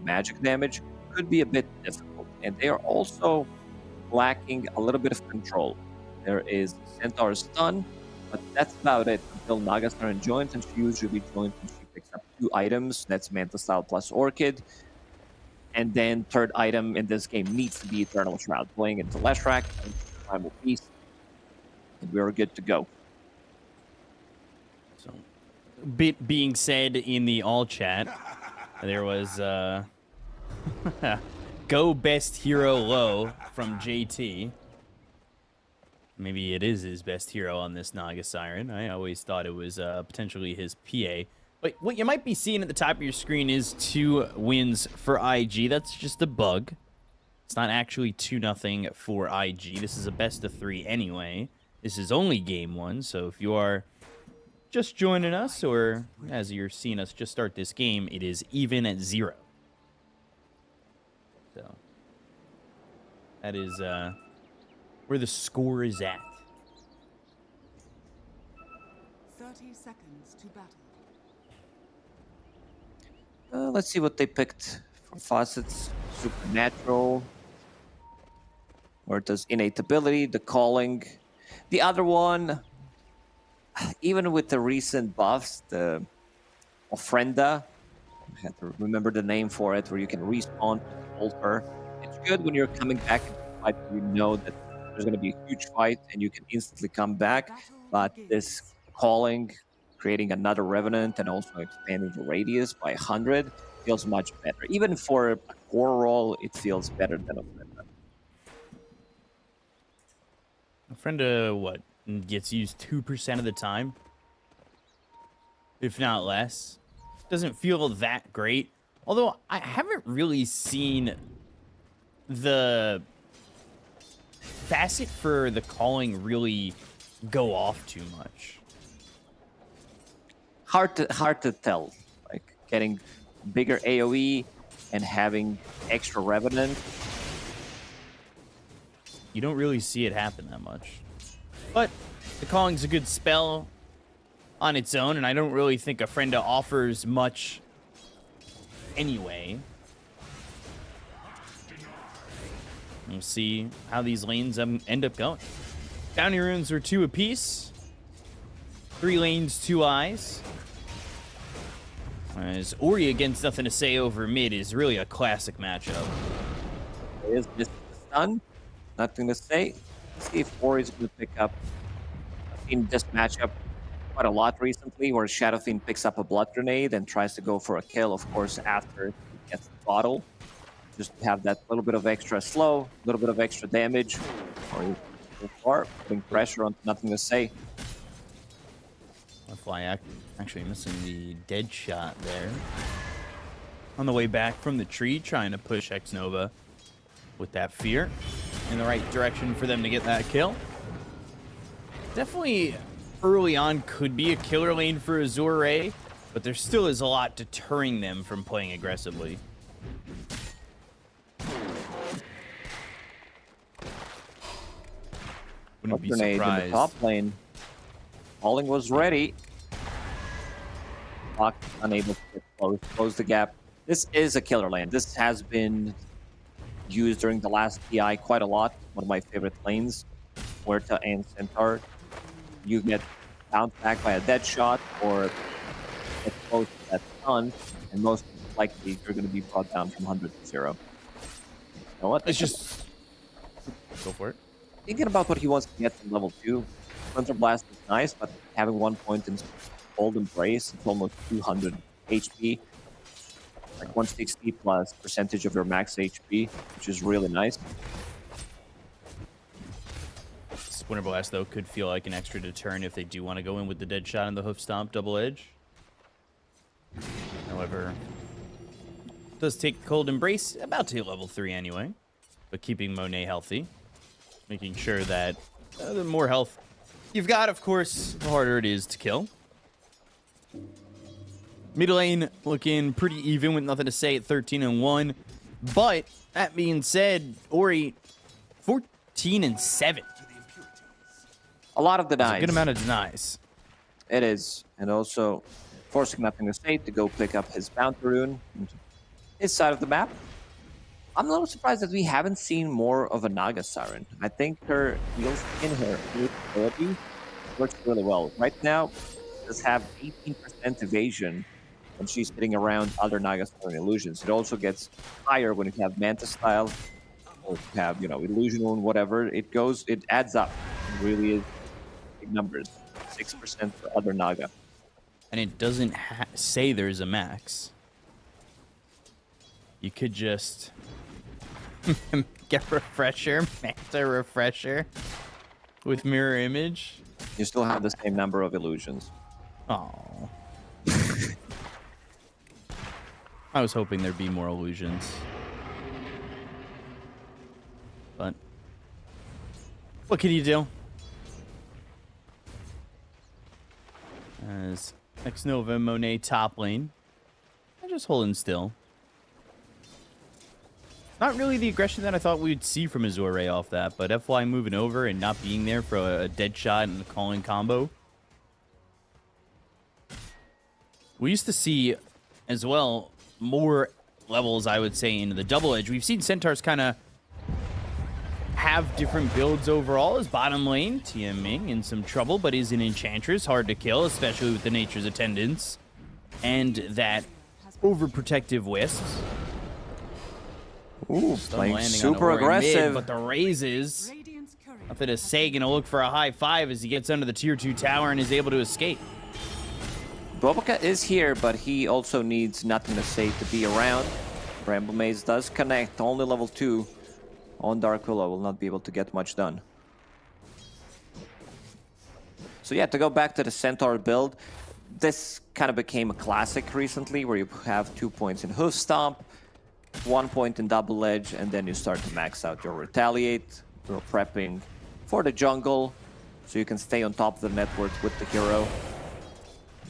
magic damage could be a bit difficult. And they are also lacking a little bit of control. There is Centaur's stun, but that's about it until Nagasaren joins, and she usually joins when she picks up 2 items. That's Manta Style plus Orchid. And then third item in this game needs to be Eternal Shroud. Playing into Leshrac, Primal Beast, and we're good to go. So, bit being said in the all chat, there was go best hero low from JT. Maybe it is his best hero on this Nagasaren. I always thought it was potentially his PA. But what you might be seeing at the top of your screen is 2 wins for IG. That's just a bug. It's not actually 2-0 for IG. This is a best of 3 anyway. This is only game 1, so if you are just joining us, or as you're seeing us just start this game, it is even at 0. So that is where the score is at. 30 seconds to battle. Let's see what they picked for Faucets. Supernatural. Or does innate ability, the calling. The other one, even with the recent buffs, the Ofrenda, I have to remember the name for it, where you can respawn altar. It's good when you're coming back into the fight, you know that there's going to be a huge fight and you can instantly come back. But this calling, creating another Revenant and also expanding the radius by 100 feels much better. Even for a core role, it feels better than Ofrenda. Ofrenda, what, gets used 2% of the time? If not less. Doesn't feel that great. Although, I haven't really seen the facet for the calling really go off too much. Hard to tell. Like getting bigger AoE and having extra Revenant. You don't really see it happen that much. But the calling's a good spell on its own, and I don't really think Ofrenda offers much anyway. We'll see how these lanes end up going. Bounty runes are 2 apiece. 3 lanes, 2 eyes. As Ori against nothing to say over mid is really a classic matchup. Is this stun? Nothing to say. Let's see if Ori's going to pick up. I've seen this matchup quite a lot recently, where Shadow Fiend picks up a Blood Grenade and tries to go for a kill, of course, after he gets the bottle. Just to have that little bit of extra slow, a little bit of extra damage. Or putting pressure on nothing to say. Fly actually missing the dead shot there. On the way back from the tree, trying to push X-Nova with that fear in the right direction for them to get that kill. Definitely early on could be a killer lane for Azure, but there still is a lot deterring them from playing aggressively. Wouldn't be surprised. In the top lane. Calling was ready. Lock unable to get close the gap. This is a killer lane. This has been used during the last TI quite a lot. One of my favorite lanes, Huerta and Centaur. You get bounced back by a dead shot or get close to that stun, and most likely you're going to be brought down from 100 to 0. You know what? It's just go for it. Thinking about what he wants to get from level 2, Thunder Blast is nice, but having 1 point in Cold Embrace, it's almost 200 HP. Like 160 plus percentage of your max HP, which is really nice. Splinter Blast, though, could feel like an extra deterrent if they do want to go in with the dead shot and the hoof stomp double edge. However, it does take Cold Embrace about to level 3 anyway, but keeping Monet healthy, making sure that the more health you've got, of course, the harder it is to kill. Mid lane looking pretty even with nothing to say at 13-1. But that being said, Ori 14-7. A lot of denies. A good amount of denies. It is. And also forcing nothing to say to go pick up his bounty rune. his side of the map. I'm a little surprised that we haven't seen more of a Naga Siren. I think her wheels in her ability works really well. Right now, she does have 18% evasion when she's hitting around other Naga Siren illusions. It also gets higher when you have Manta Style or you have, Illusion Wound, whatever. It adds up. It really is big numbers. 6% for other Naga. And it doesn't say there's a max. You could just get refresher, Manta refresher with mirror image. You still have the same number of illusions. Oh. I was hoping there'd be more illusions. But what can you do? As X-Nova and Monet top lane. I'm just holding still. Not really the aggression that I thought we'd see from Azure off that, but FY moving over and not being there for a dead shot and a calling combo. We used to see, as well, more levels, I would say, into the double edge. We've seen Centaurs kind of have different builds overall as bottom lane. TM Ming in some trouble, but is an Enchantress, hard to kill, especially with the Nature's Attendants. And that overprotective Wisps. Ooh, playing super aggressive. But the raises. Nothing to say, gonna look for a high five as he gets under the tier 2 tower and is able to escape. Bobica is here, but he also needs Nothing to Say to be around. Bramble Maze does connect, only level 2 on Dark Willow, will not be able to get much done. So yeah, to go back to the Centaur build, this kind of became a classic recently, where you have 2 points in Hoof Stomp, 1 point in Double Edge, and then you start to max out your Retaliate. You're prepping for the jungle, so you can stay on top of the network with the hero.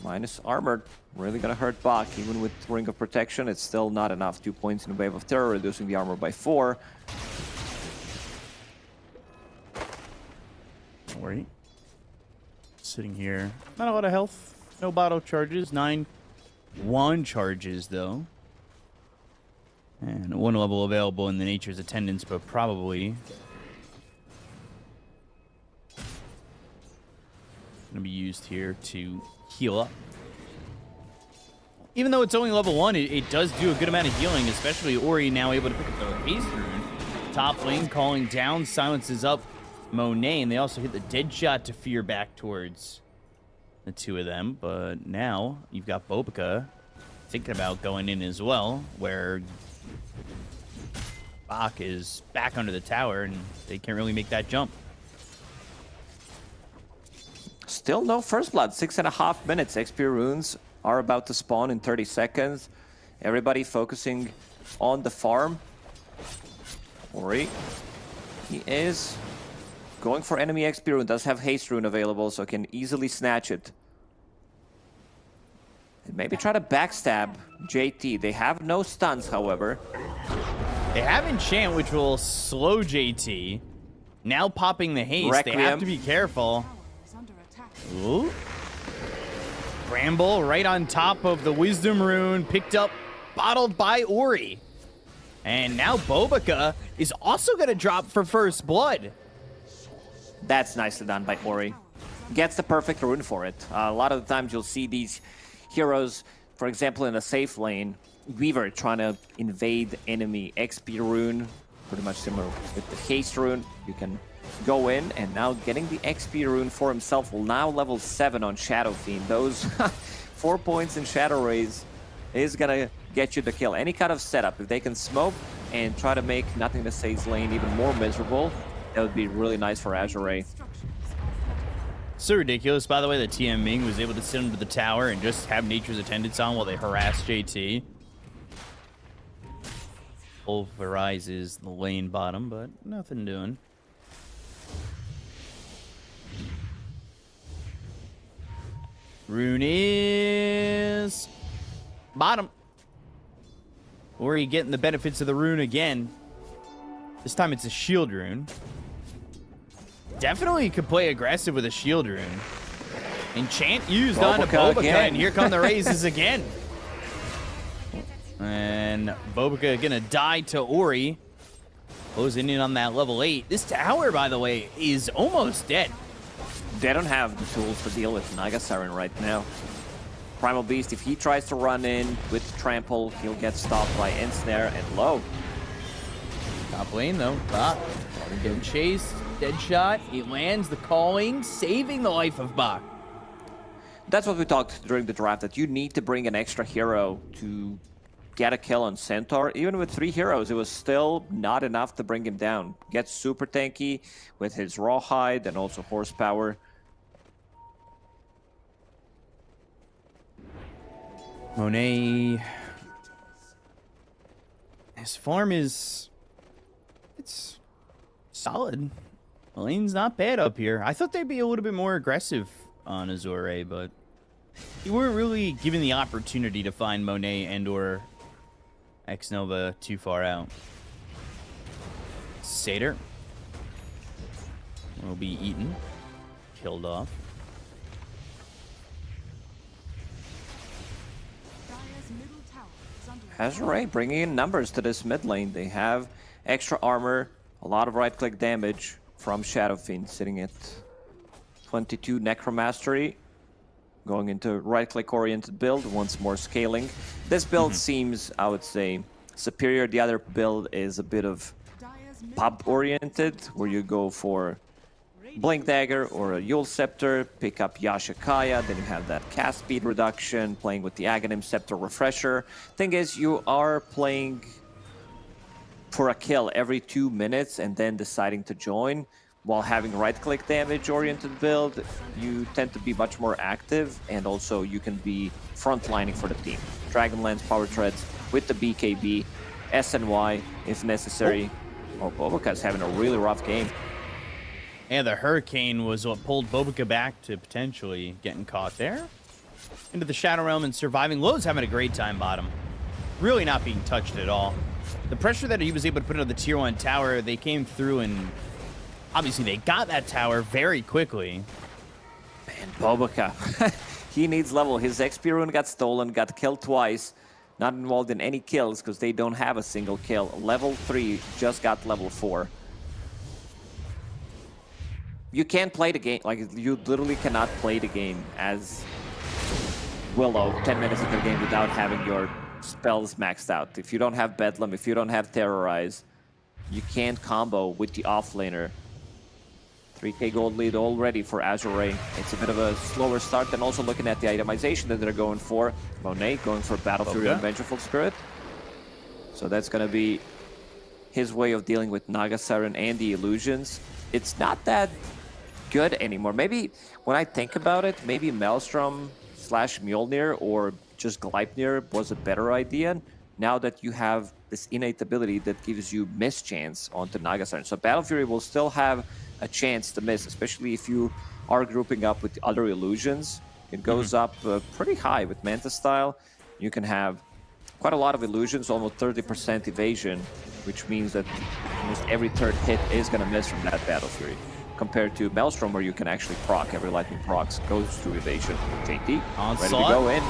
Minus armored, really gonna hurt Bach. Even with Ring of Protection, it's still not enough. 2 points in Wave of Terror, reducing the armor by 4. Don't worry. Sitting here. Not a lot of health. No bottle charges. 9-1 charges, though. And 1 level available in the Nature's Attendants, but probably gonna be used here to heal up. Even though it's only level 1, it does do a good amount of healing, especially Ori now able to pick up the haste rune. Top lane calling down, silences up Monet, and they also hit the dead shot to fear back towards the 2 of them. But now you've got Bobica thinking about going in as well, where Bach is back under the tower, and they can't really make that jump. Still no first blood, 6.5 minutes. XP runes are about to spawn in 30 seconds. Everybody focusing on the farm. Ori, he is going for enemy XP rune, does have haste rune available, so can easily snatch it. And maybe try to backstab JT. They have no stuns, however. They have enchant, which will slow JT. Now popping the haste, Requiem. They have to be careful. Ooh. Bramble right on top of the Wisdom Rune, picked up, bottled by Ori. And now Bobica is also going to drop for first blood. That's nicely done by Ori. Gets the perfect rune for it. A lot of the times you'll see these heroes, for example, in a safe lane, Weaver trying to invade enemy XP rune, pretty much similar with the haste rune. You can go in, and now getting the XP rune for himself will now level 7 on Shadow Fiend. Those 4 points in Shadow Rays is gonna get you the kill. Any kind of setup, if they can smoke and try to make Nothing to Say's lane even more miserable, that would be really nice for Azure. So ridiculous, by the way, that TM Ming was able to sit under the tower and just have Nature's Attendants on while they harass JT. Pulverizes the lane bottom, but nothing doing. Rune is bottom. Ori getting the benefits of the rune again. This time it's a shield rune. Definitely could play aggressive with a shield rune. Enchant used on to Bobica, and here come the raises again. And Bobica gonna die to Ori. Closing in on that level 8. This tower, by the way, is almost dead. They don't have the tools to deal with Naga Siren right now. Primal Beast, if he tries to run in with Trample, he'll get stopped by Ensnare and Low. Top lane, though. Bach getting chased. Dead shot. He lands the calling, saving the life of Bach. That's what we talked during the draft, that you need to bring an extra hero to get a kill on Centaur. Even with 3 heroes, it was still not enough to bring him down. Gets super tanky with his Rawhide and also horsepower. Monet. His farm is... it's solid. The lane's not bad up here. I thought they'd be a little bit more aggressive on Azure, but you weren't really given the opportunity to find Monet and or X-Nova too far out. Satyr will be eaten. Killed off. Azure bringing in numbers to this mid lane. They have extra armor, a lot of right-click damage from Shadow Fiend, sitting at 22 Necromastery. Going into right-click oriented build, once more scaling. This build seems, I would say, superior. The other build is a bit of pub-oriented, where you go for Blink Dagger or a Yule Scepter, pick up Yashikaya, then you have that cast speed reduction, playing with the Aghanim Scepter Refresher. Thing is, you are playing for a kill every 2 minutes and then deciding to join. While having right-click damage-oriented build, you tend to be much more active, and also you can be frontlining for the team. Dragonlance Power Treads with the BKB, SNY if necessary. Oh, Bobica's having a really rough game. And the Hurricane was what pulled Bobica back to potentially getting caught there. Into the Shadow Realm and surviving. Low's having a great time bottom. Really not being touched at all. The pressure that he was able to put on the tier 1 tower, they came through and obviously they got that tower very quickly. Man, Bobica. He needs level. His XP rune got stolen, got killed twice. Not involved in any kills because they don't have a single kill. Level 3 just got level 4. You can't play the game, like you literally cannot play the game as Willow 10 minutes into the game without having your spells maxed out. If you don't have Bedlam, if you don't have Terrorize, you can't combo with the offlaner. 3k gold lead already for Azure. It's a bit of a slower start, and also looking at the itemization that they're going for. Monet going for Battle Fury and Vengeful Spirit. So that's going to be his way of dealing with Naga Siren and the illusions. It's not that good anymore. Maybe when I think about it, maybe Maelstrom / Mjolnir or just Gleipnir was a better idea. Now that you have this innate ability that gives you miss chance onto Naga Siren. So Battle Fury will still have a chance to miss, especially if you are grouping up with the other illusions. It goes up pretty high with Manta Style. You can have quite a lot of illusions, almost 30% evasion, which means that almost every third hit is going to miss from that Battle Fury. Compared to Maelstrom, where you can actually proc. Every lightning procs goes to evasion. JT, ready to go in.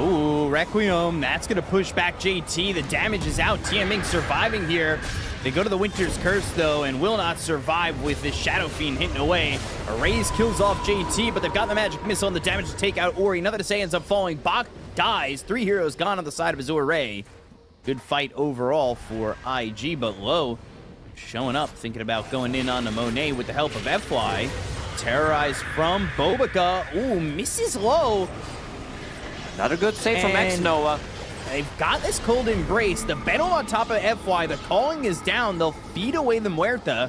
Ooh, Requiem. That's going to push back JT. The damage is out. TMing surviving here. They go to the Winter's Curse, though, and will not survive with this Shadow Fiend hitting away. A raise kills off JT, but they've got the Magic Missile and the damage to take out Ori. Another to say ends up falling. Bach dies. 3 heroes gone on the side of Azure. Good fight overall for IG, but Low showing up, thinking about going in on the Monet with the help of FY. Terrorized from Bobica. Ooh, misses Low. Another good save from X-Nova. They've got this Cold Embrace. The battle on top of FY. The calling is down. They'll feed away the Muerta.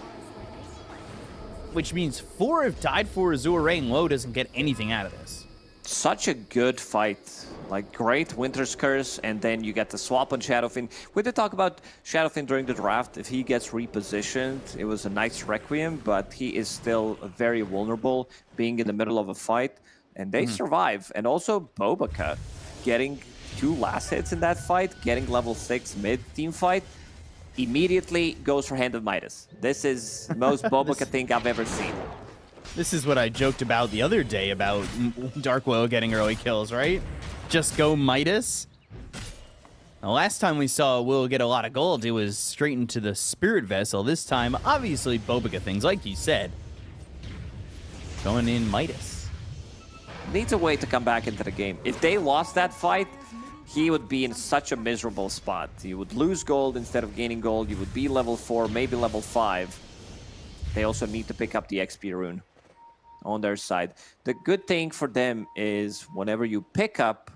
Which means 4 have died for Azure, and Low doesn't get anything out of this. Such a good fight. Like, great Winter's Curse, and then you get the swap on Shadowfiend. We did talk about Shadowfiend during the draft. If he gets repositioned, it was a nice Requiem, but he is still very vulnerable, being in the middle of a fight. And they survive. And also Bobica getting 2 last hits in that fight, getting level 6 mid-team fight, immediately goes for Hand of Midas. This is the most Bobica thing I've ever seen. This is what I joked about the other day about Dark Will getting early kills, right? Just go Midas. Now, last time we saw Will get a lot of gold, it was straight into the Spirit Vessel. This time, obviously, Bobica things, like you said. Going in Midas. Needs a way to come back into the game. If they lost that fight, he would be in such a miserable spot. He would lose gold instead of gaining gold. You would be level 4, maybe level 5. They also need to pick up the XP rune on their side. The good thing for them is whenever you pick up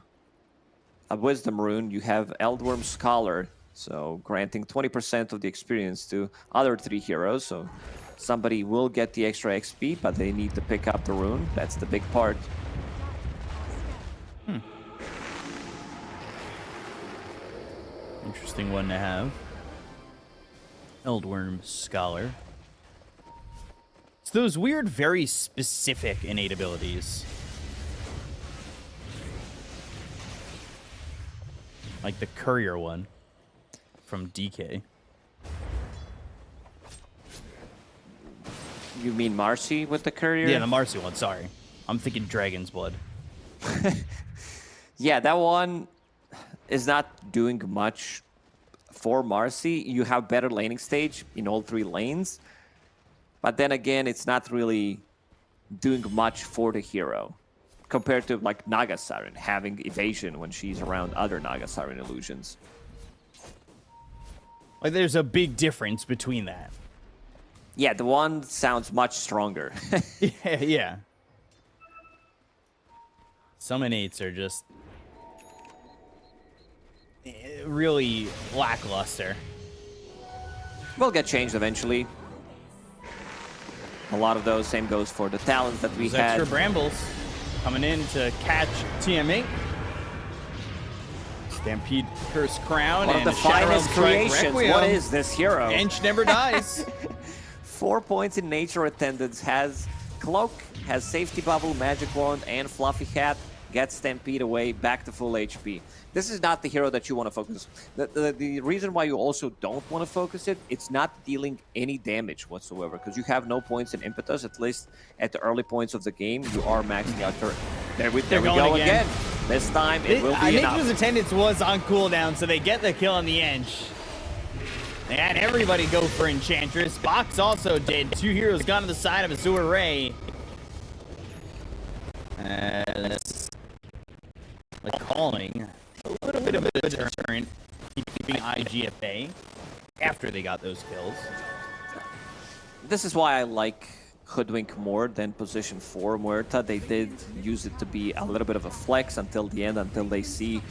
a Wisdom rune, you have Eldworm Scholar, so granting 20% of the experience to other 3 heroes. So somebody will get the extra XP, but they need to pick up the rune. That's the big part. Interesting one to have. Eldworm Scholar. It's those weird, very specific innate abilities. Like the Courier one from DK. You mean Marcy with the Courier? Yeah, the Marcy one, sorry. I'm thinking Dragon's Blood. Yeah, that one is not doing much for Marcy. You have better laning stage in all 3 lanes. But then again, it's not really doing much for the hero. Compared to like Naga Siren having evasion when she's around other Naga Siren illusions. Like there's a big difference between that. Yeah, the one sounds much stronger. Yeah. Some innates are just really lackluster. Will get changed eventually. A lot of those, same goes for the talents that we Those had. extra brambles coming in to catch TMA. Stampede Curse Crown One of and the finest creations. Requiem. What is this hero? Ench never dies. 4 points in nature attendance. Has Cloak, has Safety Bubble, Magic Wand, and Fluffy Hat. Gets Stampede away, back to full HP. This is not the hero that you want to focus. The reason why you also don't want to focus it, it's not dealing any damage whatsoever, because you have no points in impetus, at least at the early points of the game. You are maxing out your... There we go again. This time it will be enough. Nature's attendance was on cooldown, so they get the kill on the Ench. They had everybody go for Enchantress. Box also did. 2 heroes gone to the side of Azure Ray. Like calling a little bit of a deterrent, keeping IG at bay after they got those kills. This is why I like Hoodwink more than position 4 Muerta. They did use it to be a little bit of a flex until the end, until they see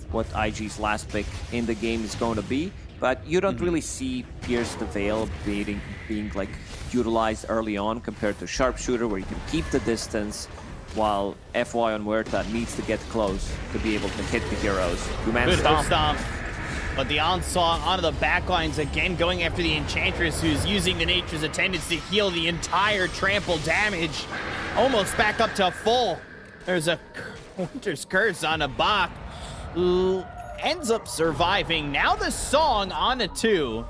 what IG's last pick in the game is going to be. But you don't really see Pierce the Veil being like utilized early on compared to Sharpshooter, where you can keep the distance, while FY on Muerta needs to get close to be able to hit the heroes. Two-man Good stomp. stomp. But the onslaught onto the backlines again, going after the Enchantress, who's using the Nature's Attendance to heal the entire trample damage. Almost back up to full. There's a Winter's Curse on a Bach, who ends up surviving. Now the Song on a 2.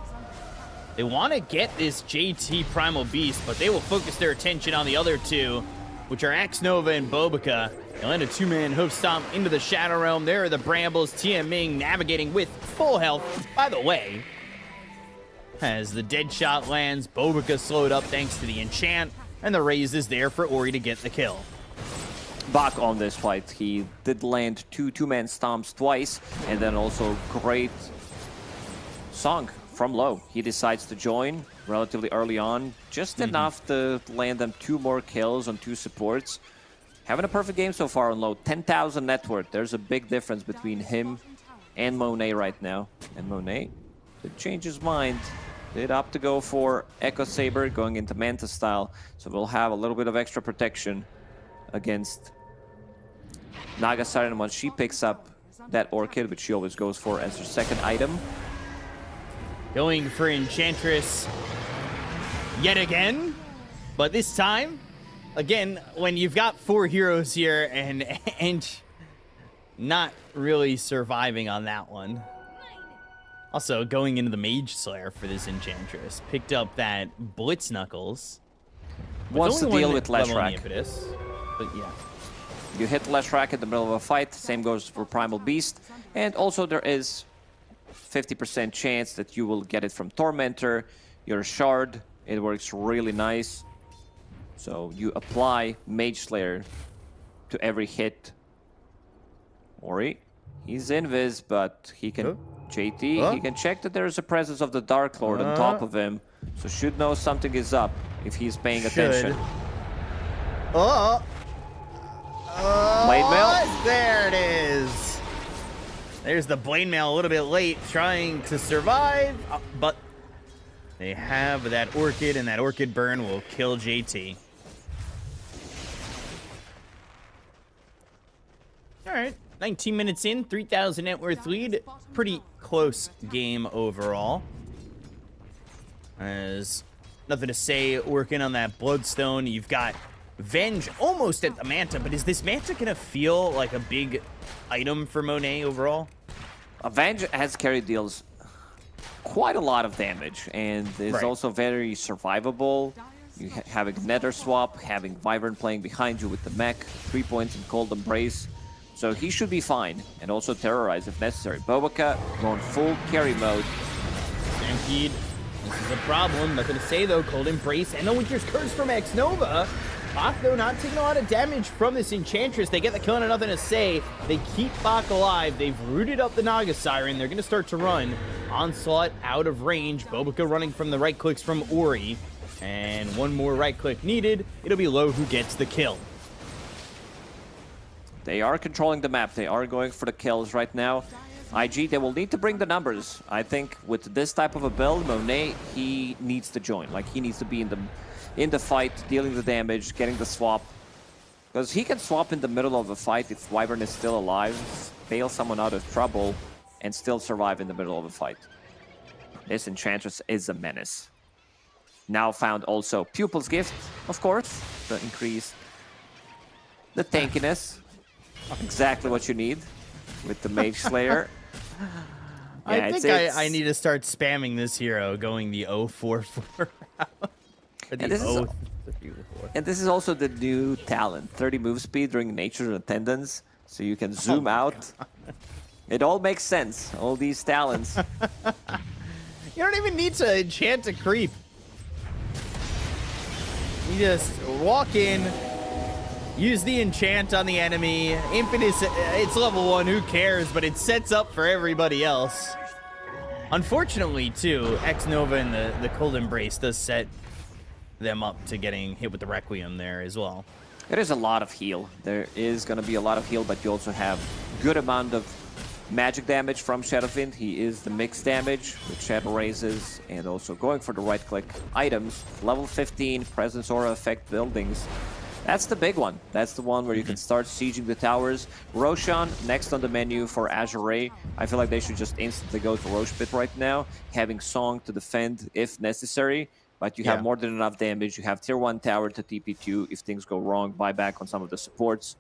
They want to get this JT Primal Beast, but they will focus their attention on the other 2, which are Axe Nova and Bobica. They'll end a 2-man hoof stomp into the Shadow Realm. There are the Brambles. Tia Ming navigating with full health. By the way, as the dead shot lands, Bobica slowed up thanks to the enchant, and the raise is there for Ori to get the kill. Bach on this fight. He did land two-man stomps twice, and then also great Song from low. He decides to join relatively early on, just enough to land them 2 more kills on 2 supports. Having a perfect game so far on low. 10,000 net worth. There's a big difference between him and Monet right now. And Monet did change his mind. Did opt to go for Echo Saber, going into Manta style. So we'll have a little bit of extra protection against Naga Siren once she picks up that Orchid, which she always goes for as her second item. Going for Enchantress yet again, but this time, again, when you've got 4 heroes here and not really surviving on that one. Also, going into the Mage Slayer for this Enchantress. Picked up that Blitz Knuckles. Wants to deal with Leshrac. But yeah. You hit Leshrac in the middle of a fight. Same goes for Primal Beast. And also there is 50% chance that you will get it from Tormentor. Your Shard, it works really nice. So you apply Mage Slayer to every hit. Ori, he's invis, but he can... JT, he can check that there is a presence of the Dark Lord on top of him. So should know something is up if he's paying attention. Blade Mail. There it is. There's the Blade Mail a little bit late, trying to survive, but they have that Orchid, and that Orchid burn will kill JT. All right, 19 minutes in, 3,000 net worth lead. Pretty close game overall. There's nothing to say working on that Bloodstone. You've got Venge almost at the Manta, but is this Manta going to feel like a big item for Monet overall? Venge has carried deals quite a lot of damage, and is also very survivable. You having Nether Swap, having Wyvern playing behind you with the mech, 3 points in Cold Embrace. So he should be fine, and also Terrorize if necessary. Boboka going full carry mode. Stampede, this is a problem. Nothing to say though. Cold Embrace and the Winter's Curse from X-Nova. Bach, though, not taking a lot of damage from this Enchantress. They get the kill and nothing to say. They keep Bach alive. They've rooted up the Naga Siren. They're going to start to run. Onslaught out of range. Boboka running from the right clicks from Ori. And one more right click needed. It'll be Low who gets the kill. They are controlling the map. They are going for the kills right now. IG, they will need to bring the numbers. I think with this type of a build, Monet, he needs to join. Like, he needs to be in the fight, dealing the damage, getting the swap. Because he can swap in the middle of a fight if Wyvern is still alive, bail someone out of trouble, and still survive in the middle of a fight. This Enchantress is a menace. Now found also Pupil's Gift, of course, to increase the tankiness. Exactly what you need with the Mage Slayer. I think I need to start spamming this hero, going the 044 route. Or the and this is also the new talent, 30 move speed during Nature's Attendance, so you can zoom out. It all makes sense, all these talents. You don't even need to enchant a creep. You just walk in, use the enchant on the enemy. Impetus, it's level 1, who cares? But it sets up for everybody else. Unfortunately, too, X-Nova and the Cold Embrace does set them up to getting hit with the Requiem there as well. There is a lot of heal. There is going to be a lot of heal, but you also have good amount of magic damage from Shadowfiend. He is the mixed damage with Shadow Raises, and also going for the right-click items. Level 15, Presence Aura Effect buildings. That's the big one. That's the one where you can start sieging the towers. Roshan, next on the menu for Azure. I feel like they should just instantly go to Rosh Pit right now, having Song to defend if necessary. But you have more than enough damage. You have tier 1 tower to TP2 if things go wrong. Buyback on some of the supports.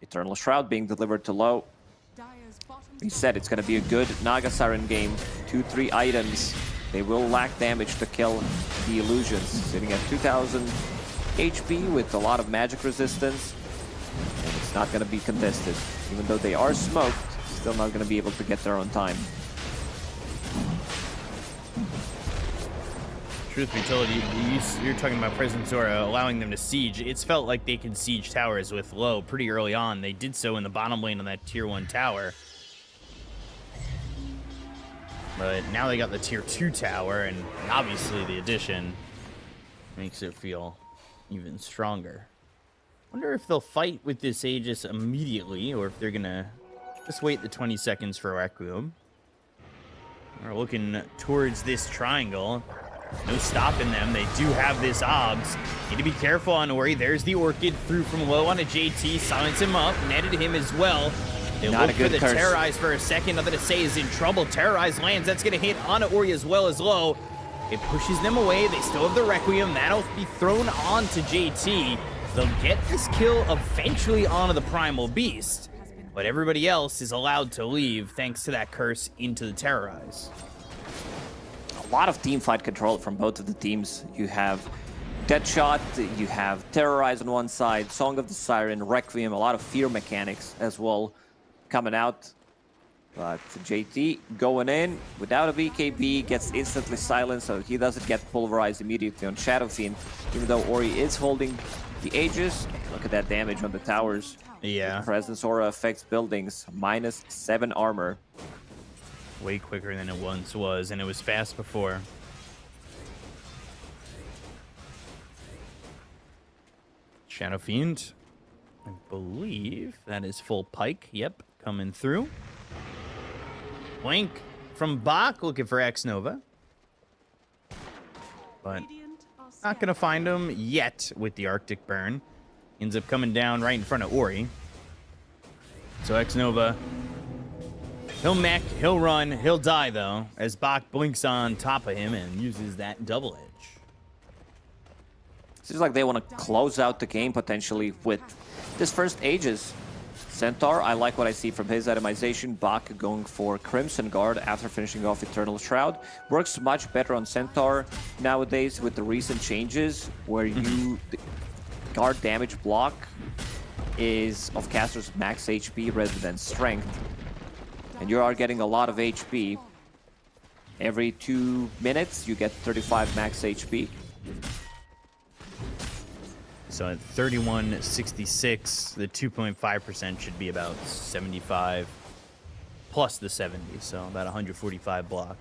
Eternal Shroud being delivered to Low. He said it's going to be a good Naga Siren game. 2-3 items. They will lack damage to kill the illusions. Sitting at 2,000 HP with a lot of magic resistance. And it's not going to be contested. Even though they are smoked, still not going to be able to get there on time. Truth be told, you're talking about Presence Aura allowing them to siege. It's felt like they can siege towers with Low pretty early on. They did so in the bottom lane on that tier 1 tower. But now they got the tier 2 tower, and obviously the addition makes it feel even stronger. Wonder if they'll fight with this Aegis immediately, or if they're gonna just wait the 20 seconds for Requiem. We're looking towards this triangle. No stopping them. They do have this Obs. Need to be careful on Ori. There's the Orchid through from Low on a JT. Silence him up. Netted him as well. They look for the Terrorize for a second. Nothing to say is in trouble. Terrorize lands. That's going to hit on Ori as well as Low. It pushes them away. They still have the Requiem. That'll be thrown onto JT. They'll get this kill eventually onto the Primal Beast. But everybody else is allowed to leave thanks to that curse into the Terrorize. A lot of team fight control from both of the teams. You have Deadshot, you have Terrorize on one side, Song of the Siren, Requiem, a lot of fear mechanics as well coming out. But JT going in without a BKB gets instantly silenced, so he doesn't get pulverized immediately on Shadow Fiend, even though Ori is holding the Aegis. Look at that damage on the towers. Yeah. Presence Aura affects buildings, -7 armor. Way quicker than it once was, and it was fast before. Shadow Fiend, I believe that is full pike. Yep, coming through. Blink from Bach, looking for X-Nova. But not going to find him yet with the Arctic Burn. Ends up coming down right in front of Ori. So X-Nova, he'll mech, he'll run, he'll die though, as Bach blinks on top of him and uses that double edge. Seems like they want to close out the game potentially with this first Aegis. Centaur, I like what I see from his itemization. Bach going for Crimson Guard after finishing off Eternal Shroud. Works much better on Centaur nowadays with the recent changes where you guard damage block is of caster's max HP rather than strength. And you are getting a lot of HP. Every 2 minutes you get 35 max HP. So at 3166, the 2.5% should be about 75 plus the 70, so about 145 block.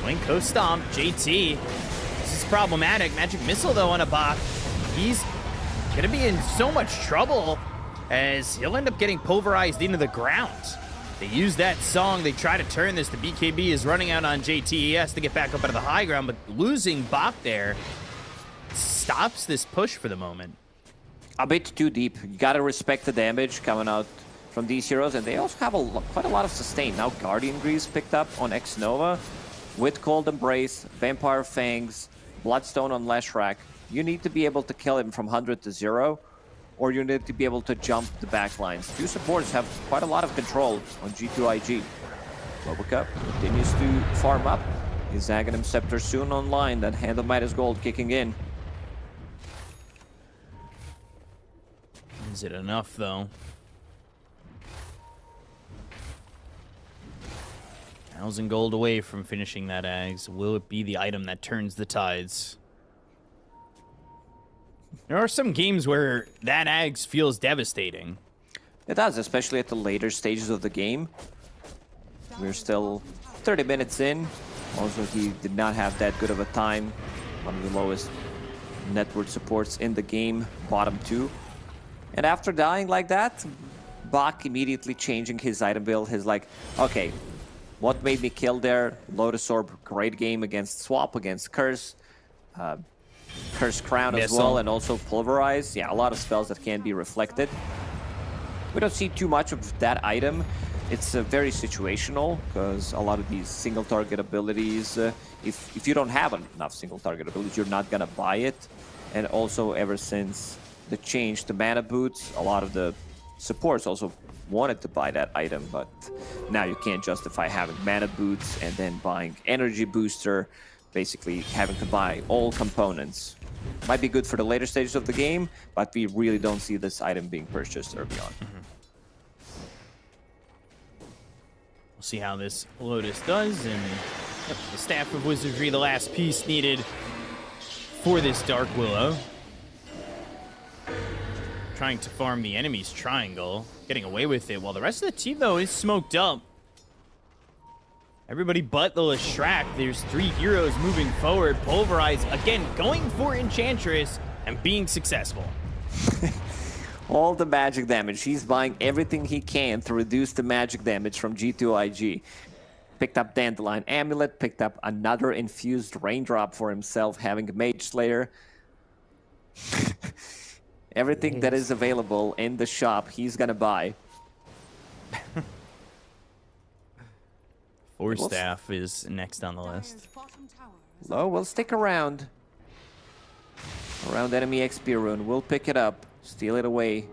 Winko Stomp, JT. This is problematic. Magic Missile, though, on a Bach. He's going to be in so much trouble as he'll end up getting pulverized into the ground. They use that song. They try to turn this. The BKB is running out on JT. He has to get back up out of the high ground, but losing Bach there stops this push for the moment. A bit too deep. You gotta respect the damage coming out from these heroes, and they also have quite a lot of sustain. Now Guardian Greaves picked up on X-Nova with Cold Embrace, Vampire Fangs, Bloodstone on Leshrac. You need to be able to kill him from 100 to 0, or you need to be able to jump the backlines. Two supports have quite a lot of control on G2.IG. Robocup continues to farm up. His Aghanim Scepter soon online. That Hand of Midas Gold kicking in. Is it enough, though? 1,000 gold away from finishing that Ags. Will it be the item that turns the tides? There are some games where that Ags feels devastating. It does, especially at the later stages of the game. We're still 30 minutes in. Also, he did not have that good of a time. One of the lowest net worth supports in the game, bottom 2. And after dying like that, Bach immediately changing his item build. He's like, okay, what made me kill there? Lotus Orb, great game against Swap, against Curse. Curse Crown as well, and also Pulverize. Yeah, a lot of spells that can be reflected. We don't see too much of that item. It's very situational, because a lot of these single target abilities, if you don't have enough single target abilities, you're not gonna buy it. And also, ever since the change to mana boots, a lot of the supports also wanted to buy that item, but now you can't justify having mana boots and then buying energy booster, basically having to buy all components. Might be good for the later stages of the game, but we really don't see this item being purchased early on. We'll see how this Lotus does, and yep, the Staff of Wizardry, the last piece needed for this Dark Willow. Trying to farm the enemy's triangle, getting away with it, while the rest of the team, though, is smoked up. Everybody but the Leshrac. There's 3 heroes moving forward. Pulverize, again, going for Enchantress and being successful. All the magic damage. He's buying everything he can to reduce the magic damage from G2.IG. Picked up Dandelion Amulet, picked up another infused Raindrop for himself, having a Mage Slayer. Everything that is available in the shop, he's gonna buy. Force Staff is next on the list. Oh, we'll stick around. Around enemy XP rune. We'll pick it up. Steal it away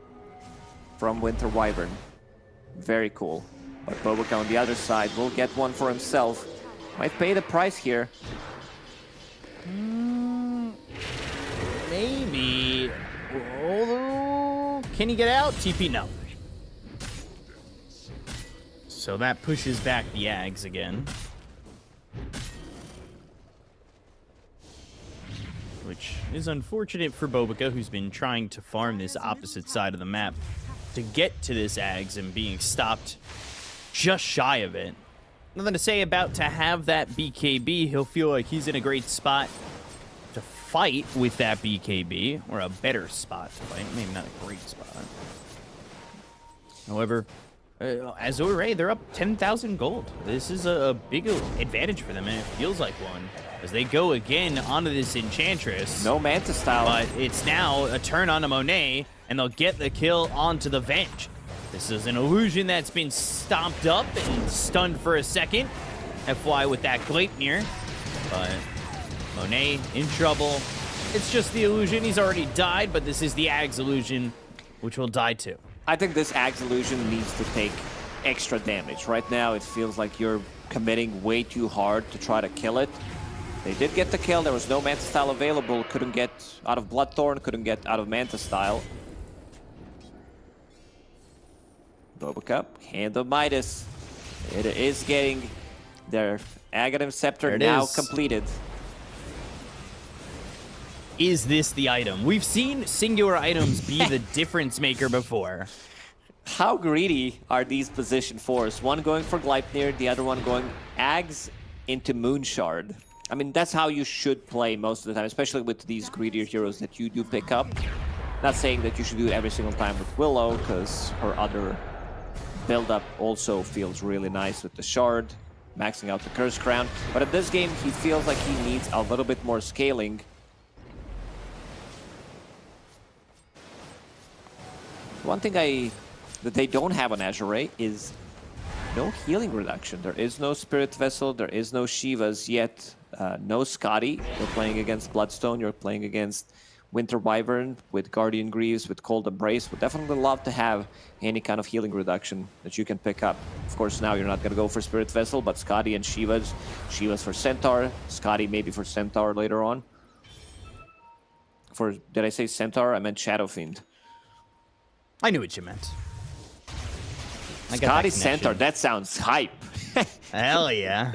from Winter Wyvern. Very cool. But Bobuka on the other side will get one for himself. Might pay the price here. Maybe. Can he get out? TP, no. So that pushes back the Ags again. Which is unfortunate for Bobica, who's been trying to farm this opposite side of the map to get to this Ags and being stopped just shy of it. Nothing to say about to have that BKB. He'll feel like he's in a great spot to fight with that BKB, or a better spot to fight. Maybe not a great spot. However, Azure, they're up 10,000 gold. This is a big advantage for them, and it feels like one. As they go again onto this Enchantress. No Manta style. But it's now a turn onto Monet, and they'll get the kill onto the Venge. This is an illusion that's been stomped up and stunned for a second. FY with that Gleipnir. But Monet in trouble. It's just the illusion. He's already died, but this is the Ags illusion, which will die too. I think this Ags illusion needs to take extra damage. Right now, it feels like you're committing way too hard to try to kill it. They did get the kill. There was no Manta style available. Couldn't get out of Bloodthorn. Couldn't get out of Manta style. Bobica, Hand of Midas. It is getting their Aghanim Scepter now completed. Is this the item? We've seen singular items be the difference maker before. How greedy are these position fours? One going for Gleipnir, the other one going Ags into Moonshard. I mean, that's how you should play most of the time, especially with these greedier heroes that you do pick up. Not saying that you should do it every single time with Willow, because her other build-up also feels really nice with the Shard, maxing out the Curse Crown. But in this game, he feels like he needs a little bit more scaling. One thing that they don't have on Azure is no healing reduction. There is no Spirit Vessel, there is no Shivas yet, no Scotty. You're playing against Bloodstone, you're playing against Winter Wyvern with Guardian Greaves, with Cold Embrace. Would definitely love to have any kind of healing reduction that you can pick up. Of course, now you're not going to go for Spirit Vessel, but Scotty and Shivas. Shivas for Centaur, Scotty maybe for Centaur later on. Did I say Centaur? I meant Shadow Fiend. I knew what you meant. Scotty Centaur, that sounds hype. Hell yeah.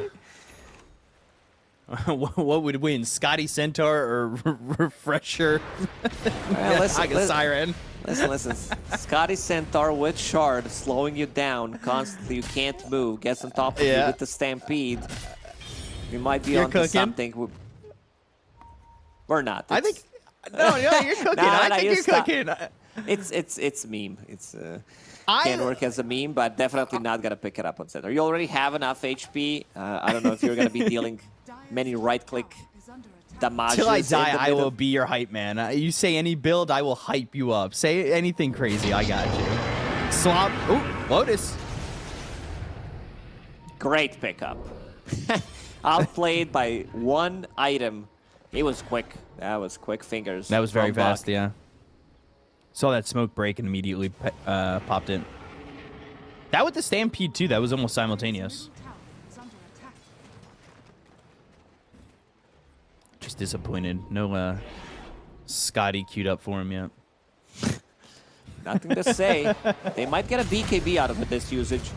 What would win, Scotty Centaur or Refresher? Well, listen, Siren. Listen. Scotty Centaur with Shard, slowing you down constantly. You can't move. Gets on top of you with the Stampede. You might be onto something. We're not. I think. No, you're cooking. I think you're cooking. It's meme. Can work as a meme, but definitely not gonna pick it up on Centaur. You already have enough HP. I don't know if you're gonna be dealing many right-click damages. Till I die, I will be your hype man. You say any build, I will hype you up. Say anything crazy, I got you. Swap. Ooh, Lotus. Great pickup. Outplayed by one item. He was quick. That was quick fingers. That was very fast, yeah. Saw that smoke break and immediately popped in. That with the Stampede, too. That was almost simultaneous. Just disappointed. No Scotty queued up for him yet. Nothing to say. They might get a BKB out of this usage.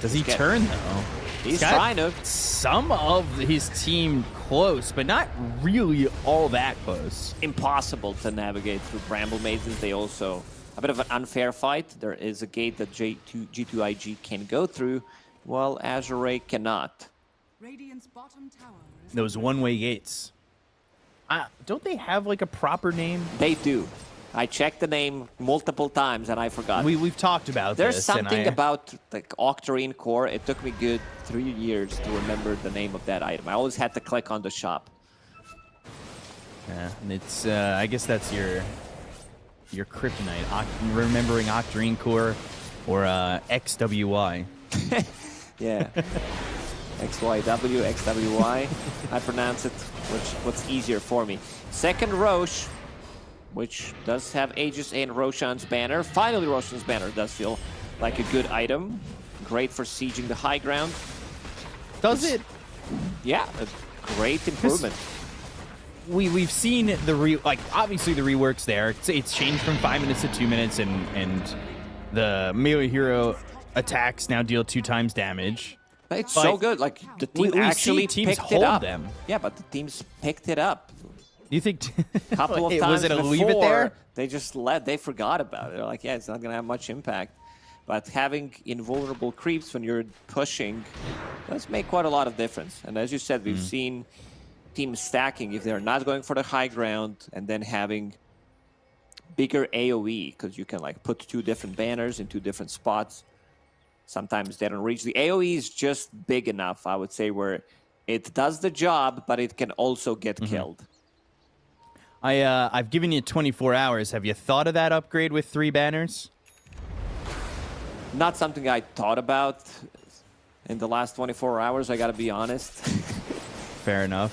Does he turn, though? He's trying to. Some of his team close, but not really all that close. Impossible to navigate through Bramble Mazes. They also a bit of an unfair fight. There is a gate that G2.IG can go through, while Azure cannot. Radiant's bottom tower is Those one-way gates. Don't they have like a proper name? They do. I checked the name multiple times and I forgot. We've talked about There's this. Something about like Octarine Core. It took me good 3 years to remember the name of that item. I always had to click on the shop. Yeah, and it's I guess that's your kryptonite. Remembering Octarine Core or XWY. Yeah. XYW, XWY. I pronounce it, what's easier for me. Second Roche, which does have Aegis and Roshan's banner. Finally, Roshan's banner does feel like a good item. Great for sieging the high ground. Does it? Yeah, a great improvement. we've seen the obviously the reworks there. It's changed from 5 minutes to 2 minutes, and the melee hero attacks now deal 2 times damage. It's so good. Like the team actually teams picked it up. them. Yeah, but the teams picked it up. Do you think A couple of times was it a before, leave it there? they forgot about it. They're like, yeah, it's not gonna have much impact. But having invulnerable creeps when you're pushing does make quite a lot of difference. And as you said, we've seen teams stacking if they're not going for the high ground, and then having bigger AoE, because you can like put 2 different banners in 2 different spots. Sometimes they don't reach. The AoE is just big enough, I would say, where it does the job, but it can also get killed. I've given you 24 hours. Have you thought of that upgrade with 3 banners? Not something I thought about in the last 24 hours, I gotta be honest. Fair enough.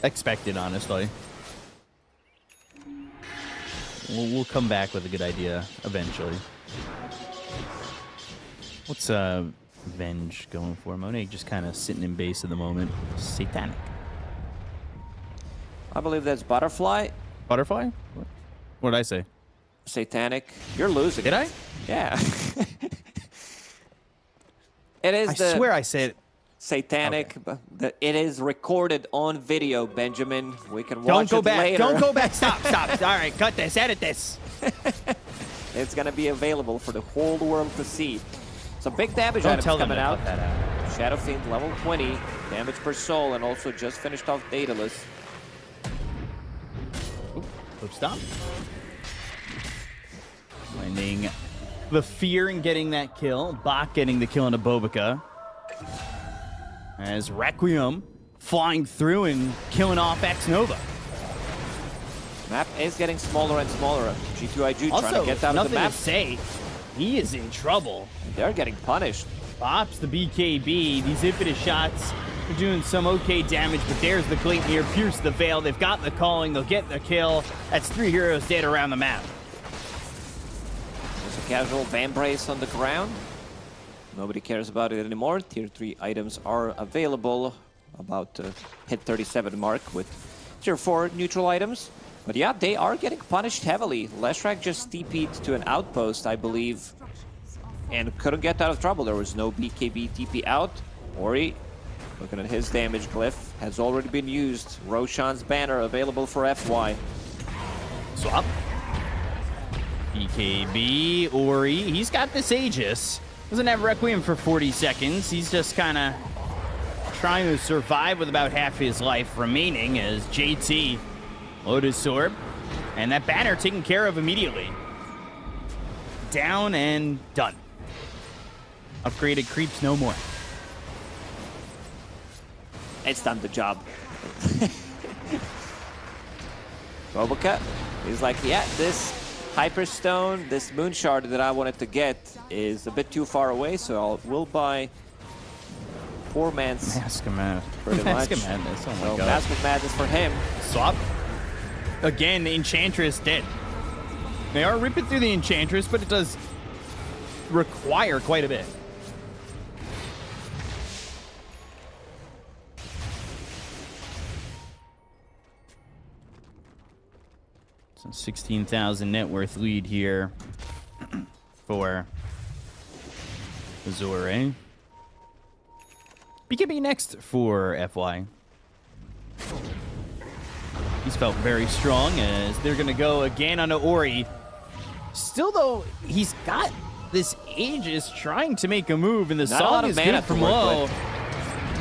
Expected, honestly. We'll come back with a good idea eventually. What's Venge going for? Monet just kind of sitting in base at the moment. Satanic. I believe that's Butterfly. Butterfly? What did I say? Satanic. You're losing. Did I? Yeah. It is I swear I said Satanic. Okay. But it is recorded on video, Benjamin. We can watch Don't go it back. later. Don't go back. Stop. All right, cut this. Edit this. It's going to be available for the whole world to see. So big damage Don't items tell them coming to out. cut that out. Shadow Fiend level 20, damage per soul, and also just finished off Daedalus. Hope stop. Finding the fear in getting that kill. Bach getting the kill into Bobica. As Requiem flying through and killing off X-Nova. Map is getting smaller and smaller. G2.IG Also, trying to get out of the map. to say, he is in trouble. They're getting punished. Pops the BKB. These infinite shots are doing some okay damage, but there's the Gleipnir, pierce the veil. They've got the calling. They'll get the kill. That's 3 heroes dead around the map. There's a casual Vambrace on the ground. Nobody cares about it anymore. Tier 3 items are available. About to hit 37 mark with Tier 4 neutral items. But yeah, they are getting punished heavily. Leshrac just TP'd to an outpost, I believe, and couldn't get out of trouble. There was no BKB TP out. Ori, looking at his damage glyph, has already been used. Roshan's banner available for FY. Swap. BKB, Ori. He's got this Aegis. Doesn't have Requiem for 40 seconds. He's just kind of trying to survive with about half his life remaining as JT Lotus Orb. And that banner taken care of immediately. Down and done. Upgraded creeps no more. It's done the job. Bobica is like, yeah, this Hyperstone, this Moon Shard that I wanted to get is a bit too far away, so we'll buy poor man's Mask of Madness. pretty Mask much. of Madness. Oh my So god. Mask of Madness for him. Swap. Again, Enchantress dead. They are ripping through the Enchantress, but it does require quite a bit. So 16,000 net worth lead here for Azure. BKB next for FY. He's felt very strong as they're going to go again onto Ori. Still, though, he's got this Aegis trying to make a move, and the Not a lot song of is mana good to from work low. with.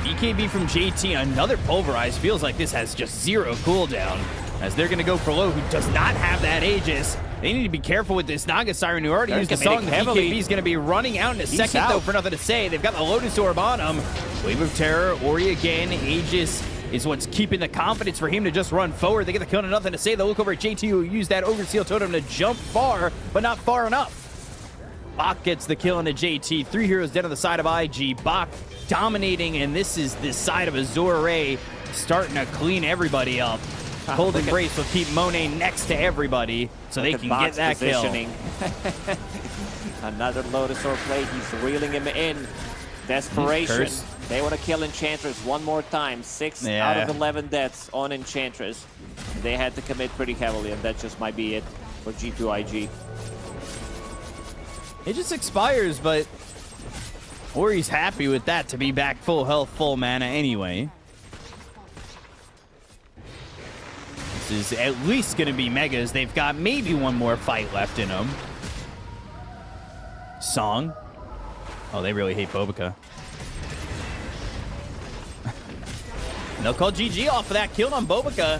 BKB from JT, another Pulverize. Feels like this has just 0 cooldown as they're going to go for low, who does not have that Aegis. They need to be careful with this Naga Siren, who already They're used the song. committing The heavily. BKB is going to be running out in a second, though, out. for nothing to say. They've got the Lotus Orb on him. Wave of Terror, Ori again. Aegis is what's keeping the confidence for him to just run forward. They get the kill and nothing to say. They'll look over at JT, who used that Overseal Totem to jump far, but not far enough. Bach gets the kill into JT. 3 heroes dead on the side of IG. Bach dominating, and this is the side of Azure starting to clean everybody up. Cold Embrace will keep Monet next to everybody so they can get that positioning. Another Lotus Orb play. He's reeling him in. Desperation. They want to kill Enchantress one more time. 6 out of 11 deaths on Enchantress. They had to commit pretty heavily, and that just might be it for G2.IG. It just expires, but Ori's happy with that to be back full health, full mana anyway. This is at least going to be Megas. They've got maybe one more fight left in them. Song. Oh, they really hate Bobica. They'll call GG off of that kill on Bobica.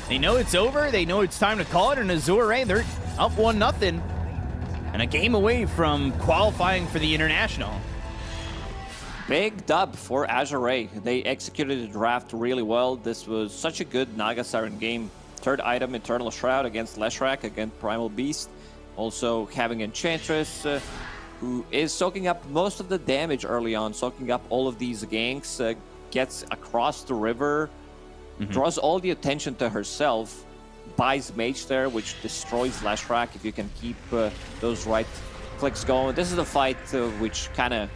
They know it's over. They know it's time to call it. And Azure, they're up 1-0. And a game away from qualifying for the International. Big dub for Azure. They executed the draft really well. This was such a good Naga Siren game. Third item, Eternal Shroud against Leshrac, against Primal Beast. Also having Enchantress, who is soaking up most of the damage early on, soaking up all of these ganks, gets across the river, draws all the attention to herself, buys Mage there, which destroys Leshrac if you can keep those right clicks going. This is a fight which kind of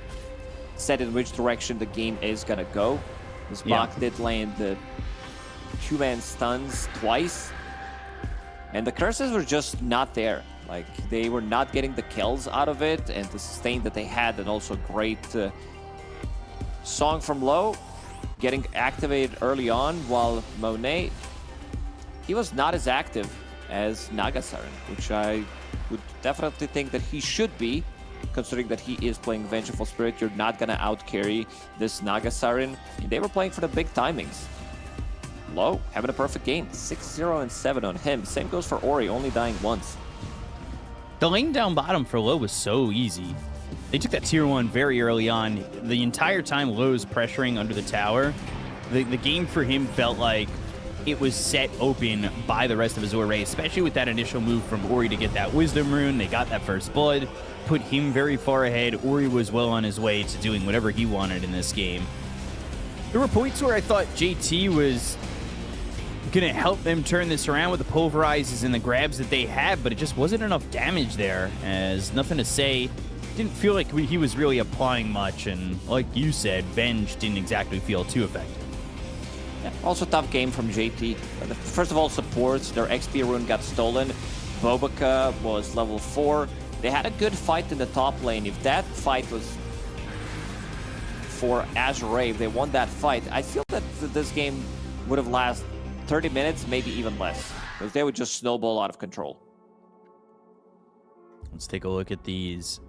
set in which direction the game is gonna go. This Bach did land the 2-man stuns twice, and the curses were just not there. Like, they were not getting the kills out of it, and the sustain that they had, and also great song from low getting activated early on, while Monet, he was not as active as Naga Siren, which I would definitely think that he should be, considering that he is playing Vengeful Spirit. You're not gonna outcarry this Naga Siren. And they were playing for the big timings. Low, having a perfect game. 6-0 and 7 on him. Same goes for Ori, only dying once. The lane down bottom for Low was so easy. They took that tier 1 very early on. The entire time Low's pressuring under the tower, the game for him felt like it was set open by the rest of Azure, especially with that initial move from Ori to get that Wisdom Rune. They got that first blood, put him very far ahead. Ori was well on his way to doing whatever he wanted in this game. There were points where I thought JT was going to help them turn this around with the pulverizes and the grabs that they had, but it just wasn't enough damage there, as nothing to say. Didn't feel like he was really applying much, and like you said, Venge didn't exactly feel too effective. Yeah, also tough game from JT. First of all, supports, their XP rune got stolen. Bobica was level 4. They had a good fight in the top lane. If that fight was for Azure, if they won that fight, I feel that this game would have lasted 30 minutes, maybe even less, because they would just snowball out of control. Let's take a look at these